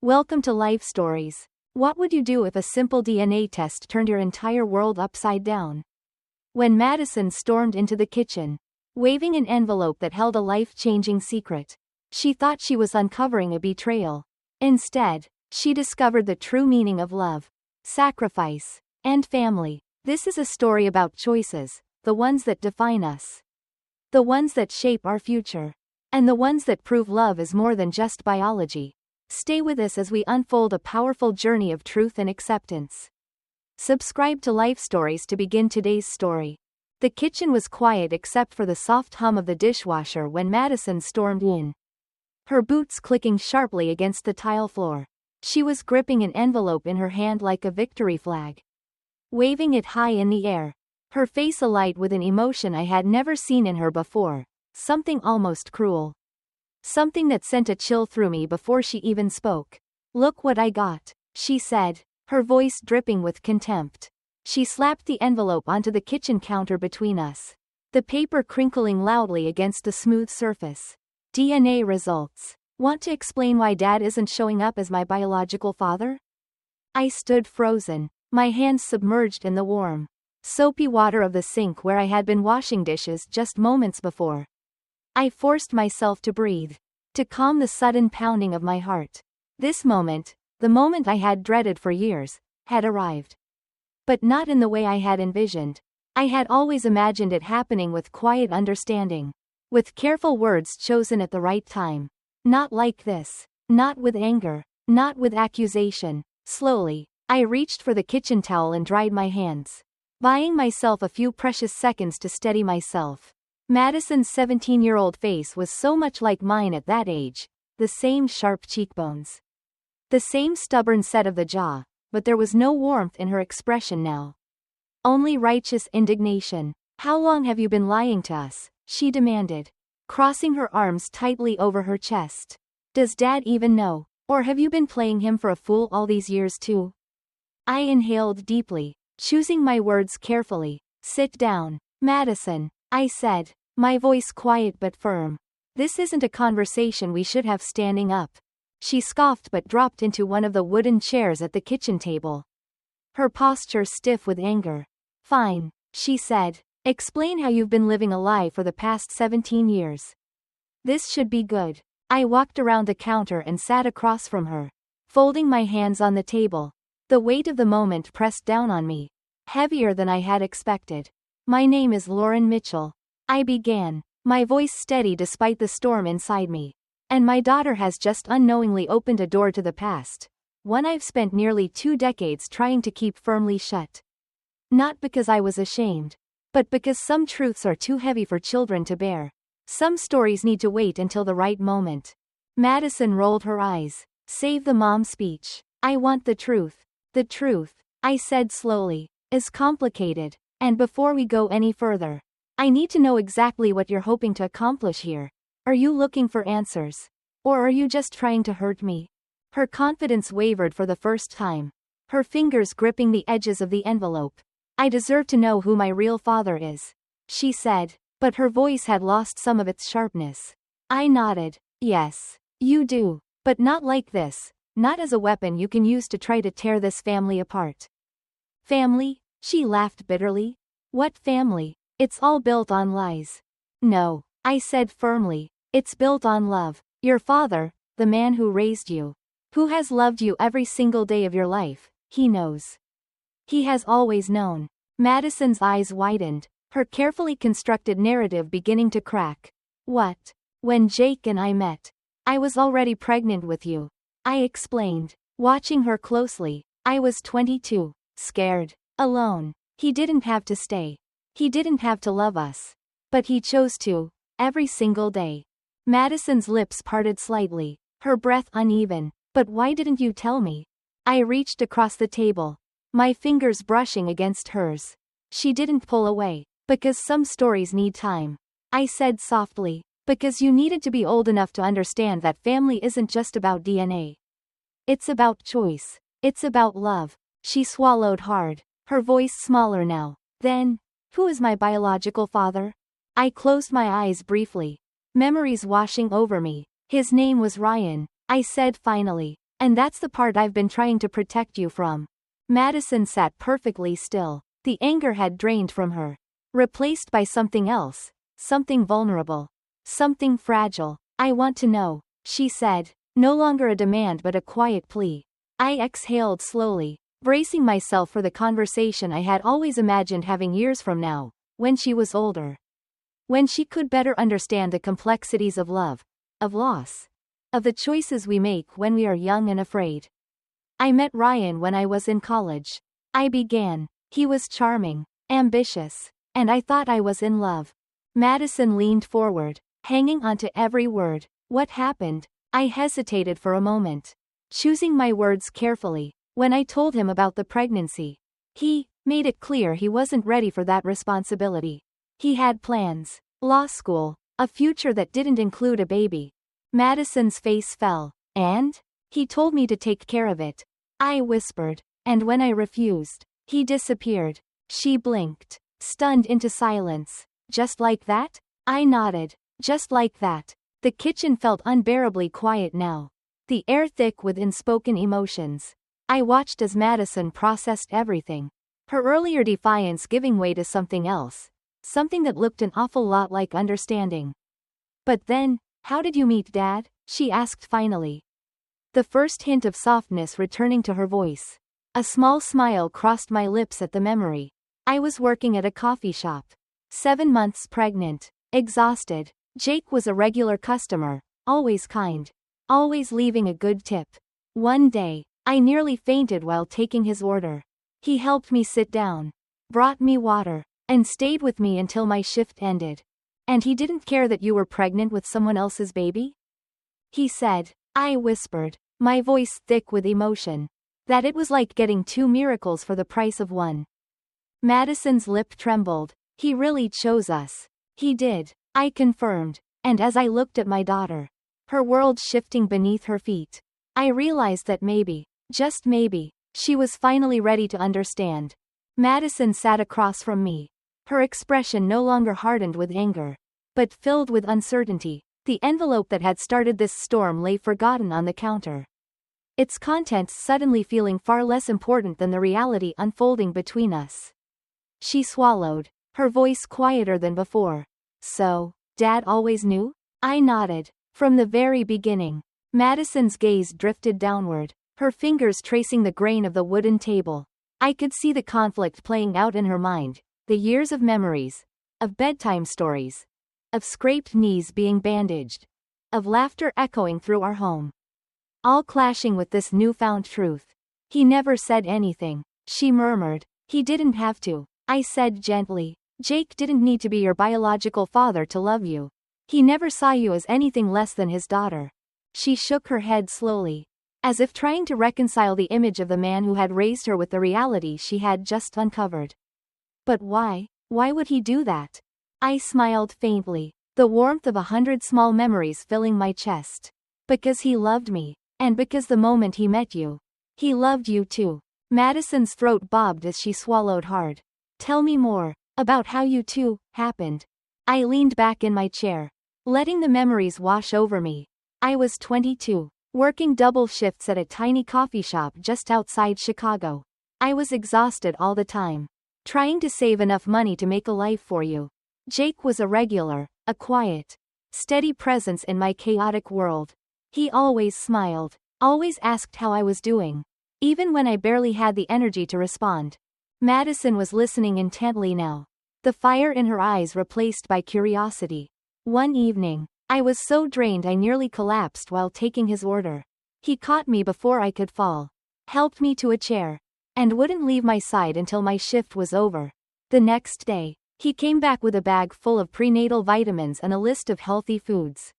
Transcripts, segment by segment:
Welcome to Life Stories. What would you do if a simple DNA test turned your entire world upside down? When Madison stormed into the kitchen, waving an envelope that held a life-changing secret, she thought she was uncovering a betrayal. Instead, she discovered the true meaning of love, sacrifice, and family. This is a story about choices, the ones that define us, the ones that shape our future, and the ones that prove love is more than just biology. Stay with us as we unfold a powerful journey of truth and acceptance. Subscribe to Life Stories to begin today's story. The kitchen was quiet except for the soft hum of the dishwasher when Madison stormed in, her boots clicking sharply against the tile floor. She was gripping an envelope in her hand like a victory flag, waving it high in the air, her face alight with an emotion I had never seen in her before, something almost cruel. Something that sent a chill through me before she even spoke. "Look what I got," she said, her voice dripping with contempt. She slapped the envelope onto the kitchen counter between us, the paper crinkling loudly against the smooth surface. "DNA results. Want to explain why Dad isn't showing up as my biological father?" I stood frozen, my hands submerged in the warm, soapy water of the sink where I had been washing dishes just moments before. I forced myself to breathe, to calm the sudden pounding of my heart. This moment, the moment I had dreaded for years, had arrived. But not in the way I had envisioned. I had always imagined it happening with quiet understanding, with careful words chosen at the right time. Not like this. Not with anger. Not with accusation. Slowly, I reached for the kitchen towel and dried my hands, buying myself a few precious seconds to steady myself. Madison's 17-year-old face was so much like mine at that age, the same sharp cheekbones, the same stubborn set of the jaw, but there was no warmth in her expression now. Only righteous indignation. "How long have you been lying to us?" she demanded, crossing her arms tightly over her chest. "Does Dad even know? Or have you been playing him for a fool all these years too?" I inhaled deeply, choosing my words carefully. "Sit down, Madison," I said, my voice quiet but firm. "This isn't a conversation we should have standing up." She scoffed but dropped into one of the wooden chairs at the kitchen table, her posture stiff with anger. "Fine," she said. "Explain how you've been living a lie for the past 17 years. This should be good." I walked around the counter and sat across from her, folding my hands on the table. The weight of the moment pressed down on me, heavier than I had expected. "My name is Lauren Mitchell," I began, my voice steady despite the storm inside me. "And my daughter has just unknowingly opened a door to the past, one I've spent nearly 2 decades trying to keep firmly shut. Not because I was ashamed, but because some truths are too heavy for children to bear. Some stories need to wait until the right moment." Madison rolled her eyes. "Save the mom speech. I want the truth." "The truth," I said slowly, "is complicated. And before we go any further, I need to know exactly what you're hoping to accomplish here. Are you looking for answers? Or are you just trying to hurt me?" Her confidence wavered for the first time, her fingers gripping the edges of the envelope. "I deserve to know who my real father is," she said, but her voice had lost some of its sharpness. I nodded. "Yes, you do. But not like this. Not as a weapon you can use to try to tear this family apart." "Family?" She laughed bitterly. "What family? It's all built on lies." "No," I said firmly. "It's built on love. Your father, the man who raised you, who has loved you every single day of your life, he knows. He has always known." Madison's eyes widened, her carefully constructed narrative beginning to crack. "What? When Jake and I met, I was already pregnant with you," I explained, watching her closely. "I was 22, scared, alone. He didn't have to stay. He didn't have to love us. But he chose to, every single day." Madison's lips parted slightly, her breath uneven. "But why didn't you tell me?" I reached across the table, my fingers brushing against hers. She didn't pull away. "Because some stories need time," I said softly. "Because you needed to be old enough to understand that family isn't just about DNA. It's about choice. It's about love." She swallowed hard, her voice smaller now. "Then, who is my biological father?" I closed my eyes briefly, memories washing over me. "His name was Ryan," I said finally. And that's the part I've been trying to protect you from. Madison sat perfectly still. The anger had drained from her, replaced by something else, something vulnerable, something fragile. I want to know, she said, no longer a demand but a quiet plea. I exhaled slowly, bracing myself for the conversation I had always imagined having years from now, when she was older. When she could better understand the complexities of love, of loss, of the choices we make when we are young and afraid. I met Ryan when I was in college. I began. He was charming, ambitious, and I thought I was in love. Madison leaned forward, hanging onto every word. What happened? I hesitated for a moment, choosing my words carefully. When I told him about the pregnancy, he made it clear he wasn't ready for that responsibility. He had plans, law school, a future that didn't include a baby. Madison's face fell. And? He told me to take care of it. I whispered, and when I refused, he disappeared. She blinked, stunned into silence. Just like that? I nodded. Just like that. The kitchen felt unbearably quiet now, the air thick with unspoken emotions. I watched as Madison processed everything, her earlier defiance giving way to something else, something that looked an awful lot like understanding. But then, how did you meet Dad? She asked finally, the first hint of softness returning to her voice. A small smile crossed my lips at the memory. I was working at a coffee shop. 7 months pregnant, exhausted. Jake was a regular customer, always kind, always leaving a good tip. One day, I nearly fainted while taking his order. He helped me sit down, brought me water, and stayed with me until my shift ended. And he didn't care that you were pregnant with someone else's baby? He said. I whispered, my voice thick with emotion, that it was like getting 2 miracles for the price of one. Madison's lip trembled. He really chose us. He did, I confirmed, and as I looked at my daughter, her world shifting beneath her feet, I realized that maybe, just maybe, she was finally ready to understand. Madison sat across from me, her expression no longer hardened with anger, but filled with uncertainty. The envelope that had started this storm lay forgotten on the counter, its contents suddenly feeling far less important than the reality unfolding between us. She swallowed, her voice quieter than before. So, Dad always knew? I nodded. From the very beginning. Madison's gaze drifted downward, her fingers tracing the grain of the wooden table. I could see the conflict playing out in her mind, the years of memories, of bedtime stories, of scraped knees being bandaged, of laughter echoing through our home, all clashing with this newfound truth. He never said anything, she murmured. He didn't have to, I said gently. Jake didn't need to be your biological father to love you. He never saw you as anything less than his daughter. She shook her head slowly, as if trying to reconcile the image of the man who had raised her with the reality she had just uncovered. But why? Why would he do that? I smiled faintly, the warmth of 100 small memories filling my chest. Because he loved me, and because the moment he met you, he loved you too. Madison's throat bobbed as she swallowed hard. Tell me more. About how you two happened. I leaned back in my chair, letting the memories wash over me. I was 22, working double shifts at a tiny coffee shop just outside Chicago. I was exhausted all the time, trying to save enough money to make a life for you. Jake was a regular, a quiet, steady presence in my chaotic world. He always smiled, always asked how I was doing, even when I barely had the energy to respond. Madison was listening intently now, the fire in her eyes replaced by curiosity. One evening, I was so drained I nearly collapsed while taking his order. He caught me before I could fall, helped me to a chair, and wouldn't leave my side until my shift was over. The next day, he came back with a bag full of prenatal vitamins and a list of healthy foods.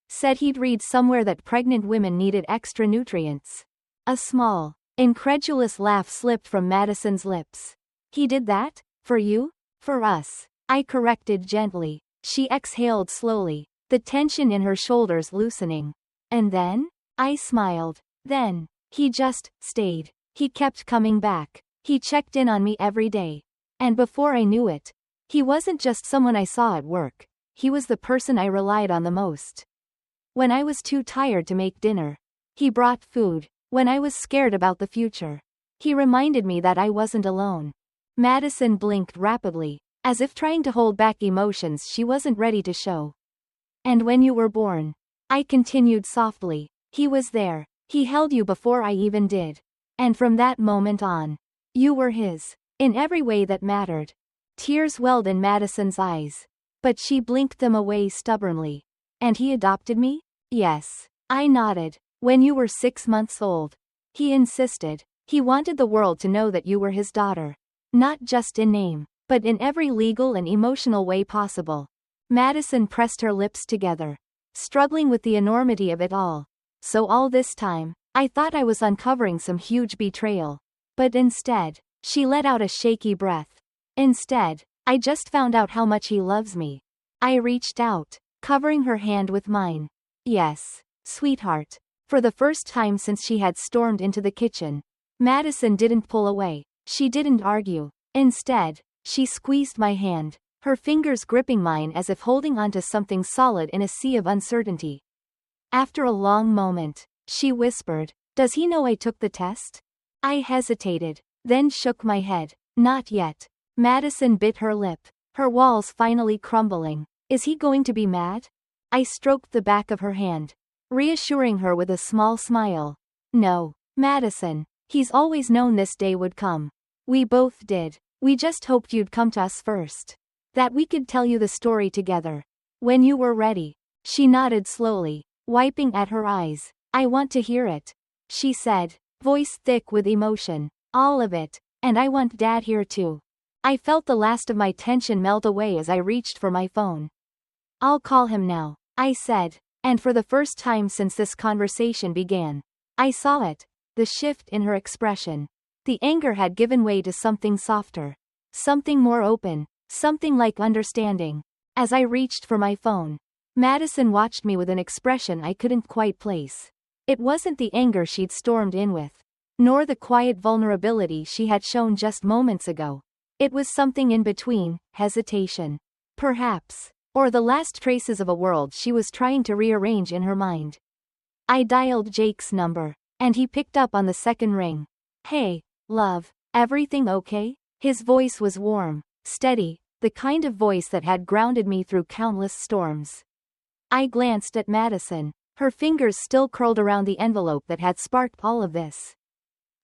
Said he'd read somewhere that pregnant women needed extra nutrients. A small, incredulous laugh slipped from Madison's lips. He did that? For you? For us. I corrected gently. She exhaled slowly, the tension in her shoulders loosening. And then? I smiled. Then, he just stayed. He kept coming back. He checked in on me every day. And before I knew it, he wasn't just someone I saw at work. He was the person I relied on the most. When I was too tired to make dinner, he brought food. When I was scared about the future. He reminded me that I wasn't alone. Madison blinked rapidly, as if trying to hold back emotions she wasn't ready to show. And when you were born, I continued softly, he was there. He held you before I even did. And from that moment on, you were his, in every way that mattered. Tears welled in Madison's eyes. But she blinked them away stubbornly. And he adopted me? Yes. I nodded. When you were 6 months old. He insisted. He wanted the world to know that you were his daughter. Not just in name, but in every legal and emotional way possible. Madison pressed her lips together, struggling with the enormity of it all. So all this time, I thought I was uncovering some huge betrayal. But instead, she let out a shaky breath. Instead, I just found out how much he loves me. I reached out, covering her hand with mine. Yes, sweetheart. For the first time since she had stormed into the kitchen, Madison didn't pull away. She didn't argue. Instead, she squeezed my hand, her fingers gripping mine as if holding onto something solid in a sea of uncertainty. After a long moment, she whispered, "Does he know I took the test?" I hesitated, then shook my head. Not yet. Madison bit her lip, her walls finally crumbling. Is he going to be mad? I stroked the back of her hand, reassuring her with a small smile. No, Madison. He's always known this day would come. We both did. We just hoped you'd come to us first. That we could tell you the story together. When you were ready. She nodded slowly, wiping at her eyes. I want to hear it, she said, voice thick with emotion. All of it. And I want Dad here too. I felt the last of my tension melt away as I reached for my phone. I'll call him now, I said, and for the first time since this conversation began, I saw it, the shift in her expression. The anger had given way to something softer, something more open, something like understanding. As I reached for my phone, Madison watched me with an expression I couldn't quite place. It wasn't the anger she'd stormed in with, nor the quiet vulnerability she had shown just moments ago. It was something in between, hesitation. Perhaps. Or the last traces of a world she was trying to rearrange in her mind. I dialed Jake's number, and he picked up on the second ring. Hey, love, everything okay? His voice was warm, steady, the kind of voice that had grounded me through countless storms. I glanced at Madison, her fingers still curled around the envelope that had sparked all of this.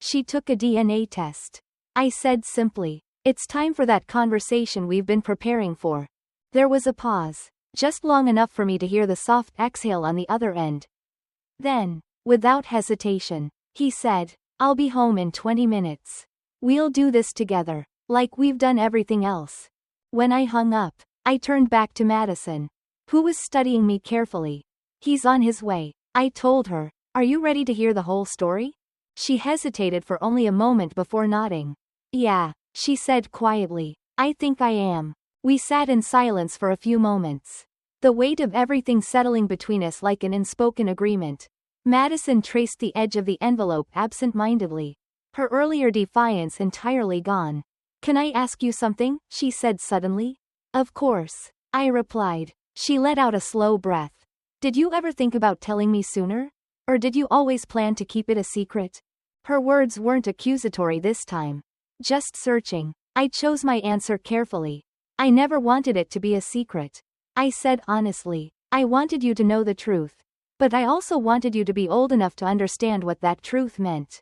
She took a DNA test. I said simply, it's time for that conversation we've been preparing for. There was a pause, just long enough for me to hear the soft exhale on the other end. Then, without hesitation, he said, I'll be home in 20 minutes. We'll do this together, like we've done everything else. When I hung up, I turned back to Madison, who was studying me carefully. He's on his way, I told her. Are you ready to hear the whole story? She hesitated for only a moment before nodding. Yeah, she said quietly. I think I am. We sat in silence for a few moments, the weight of everything settling between us like an unspoken agreement. Madison traced the edge of the envelope absent-mindedly, her earlier defiance entirely gone. Can I ask you something? She said suddenly. Of course, I replied. She let out a slow breath. Did you ever think about telling me sooner? Or did you always plan to keep it a secret? Her words weren't accusatory this time, just searching. I chose my answer carefully. I never wanted it to be a secret. I said honestly, I wanted you to know the truth. But I also wanted you to be old enough to understand what that truth meant.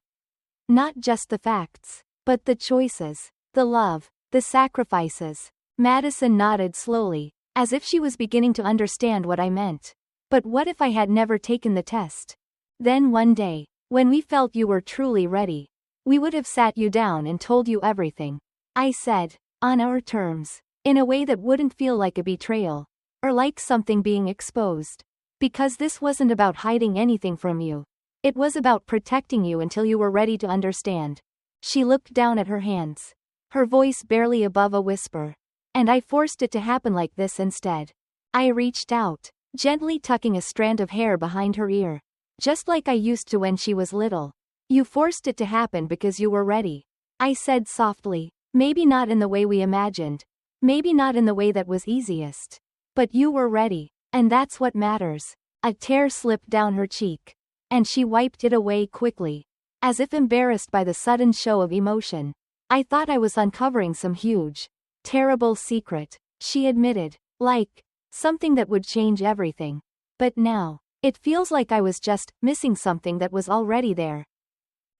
Not just the facts, but the choices, the love, the sacrifices. Madison nodded slowly, as if she was beginning to understand what I meant. But what if I had never taken the test? Then one day, when we felt you were truly ready, we would have sat you down and told you everything. I said, on our terms, in a way that wouldn't feel like a betrayal, or like something being exposed. Because this wasn't about hiding anything from you. It was about protecting you until you were ready to understand. She looked down at her hands, her voice barely above a whisper. And I forced it to happen like this instead. I reached out, gently tucking a strand of hair behind her ear. Just like I used to when she was little. You forced it to happen because you were ready. I said softly, maybe not in the way we imagined. Maybe not in the way that was easiest. But you were ready. And that's what matters. A tear slipped down her cheek. And she wiped it away quickly. as if embarrassed by the sudden show of emotion. I thought I was uncovering some huge, terrible secret, she admitted, like something that would change everything. But now, it feels like I was just missing something that was already there.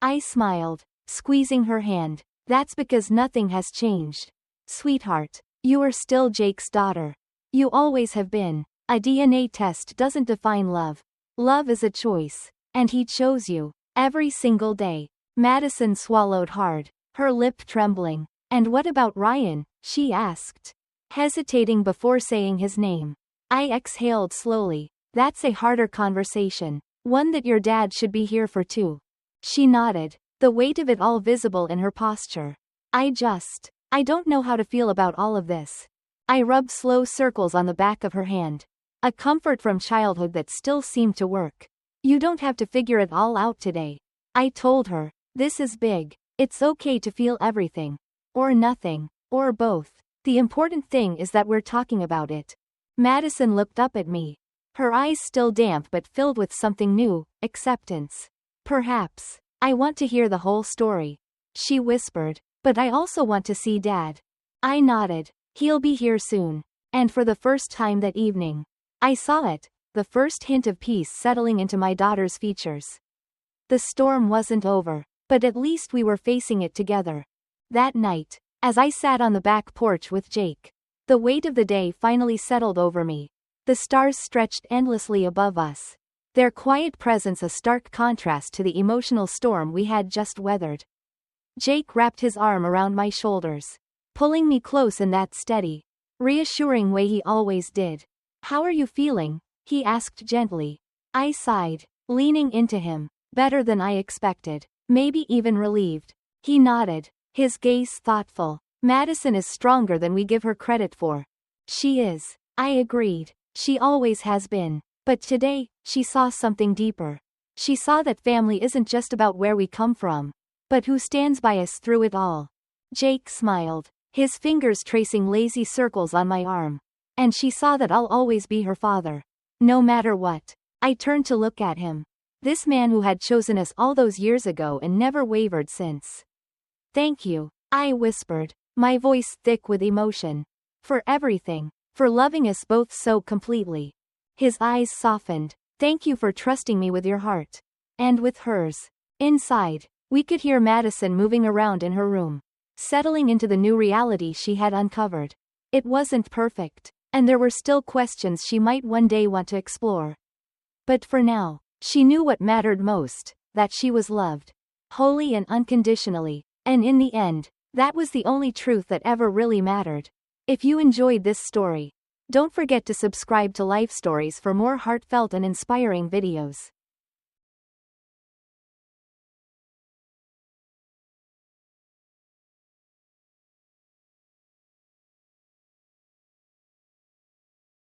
I smiled, squeezing her hand. That's because nothing has changed. Sweetheart, you are still Jake's daughter. You always have been. A DNA test doesn't define love. Love is a choice. And he chose you. Every single day. Madison swallowed hard, her lip trembling. And what about Ryan? She asked, hesitating before saying his name. I exhaled slowly. That's a harder conversation. One that your dad should be here for too. She nodded, the weight of it all visible in her posture. I don't know how to feel about all of this. I rubbed slow circles on the back of her hand. A comfort from childhood that still seemed to work. You don't have to figure it all out today. I told her, this is big. It's okay to feel everything. Or nothing. Or both. The important thing is that we're talking about it. Madison looked up at me. Her eyes still damp but filled with something new, acceptance. Perhaps. I want to hear the whole story. She whispered, but I also want to see Dad. I nodded. He'll be here soon. And for the first time that evening, I saw it, the first hint of peace settling into my daughter's features. The storm wasn't over, but at least we were facing it together. That night, as I sat on the back porch with Jake, the weight of the day finally settled over me. The stars stretched endlessly above us, their quiet presence a stark contrast to the emotional storm we had just weathered. Jake wrapped his arm around my shoulders, pulling me close in that steady, reassuring way he always did. How are you feeling? He asked gently. I sighed, leaning into him. Better than I expected. Maybe even relieved. He nodded, his gaze thoughtful. Madison is stronger than we give her credit for. She is. I agreed. She always has been. But today, she saw something deeper. She saw that family isn't just about where we come from, but who stands by us through it all. Jake smiled, his fingers tracing lazy circles on my arm. And she saw that I'll always be her father. No matter what. I turned to look at him. This man who had chosen us all those years ago and never wavered since. Thank you, I whispered, my voice thick with emotion. For everything. For loving us both so completely. His eyes softened. Thank you for trusting me with your heart. And with hers. Inside, we could hear Madison moving around in her room, settling into the new reality she had uncovered. It wasn't perfect, and there were still questions she might one day want to explore. But for now, she knew what mattered most, that she was loved. Wholly and unconditionally, and in the end, that was the only truth that ever really mattered. If you enjoyed this story, don't forget to subscribe to Life Stories for more heartfelt and inspiring videos.